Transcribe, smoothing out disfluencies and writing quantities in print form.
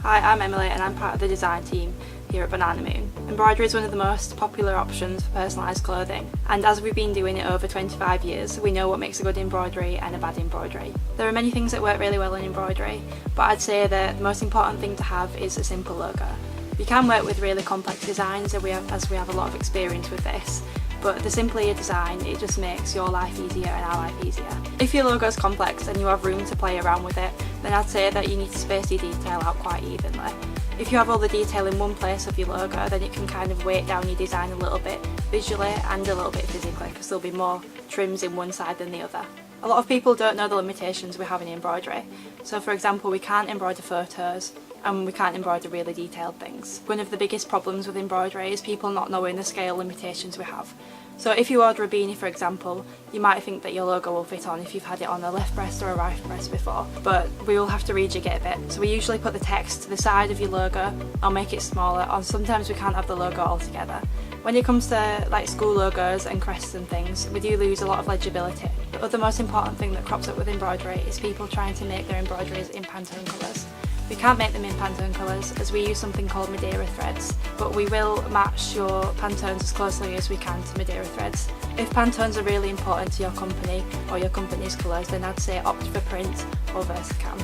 Hi, I'm Emily and I'm part of the design team here at Banana Moon. Embroidery is one of the most popular options for personalised clothing, and as we've been doing it over 25 years, we know what makes a good embroidery and a bad embroidery. There are many things that work really well in embroidery, but I'd say that the most important thing to have is a simple logo. You can work with really complex designs as we have a lot of experience with this, but the simpler your design, it just makes your life easier and our life easier. If your logo is complex and you have room to play around with it, then I'd say that you need to space your detail out quite evenly. If you have all the detail in one place of your logo, then it can kind of weight down your design a little bit visually and a little bit physically, because there'll be more trims in one side than the other. A lot of people don't know the limitations we have in embroidery. So for example, we can't embroider photos and we can't embroider really detailed things. One of the biggest problems with embroidery is people not knowing the scale limitations we have. So if you order a beanie, for example, you might think that your logo will fit on if you've had it on a left breast or a right breast before, but we will have to rejig it a bit. So we usually put the text to the side of your logo or make it smaller, or sometimes we can't have the logo altogether. When it comes to like school logos and crests and things, we do lose a lot of legibility. The other most important thing that crops up with embroidery is people trying to make their embroideries in Pantone colours. We can't make them in Pantone colours as we use something called Madeira threads, but we will match your Pantones as closely as we can to Madeira threads. If Pantones are really important to your company or your company's colours, then I'd say opt for print or Versacam.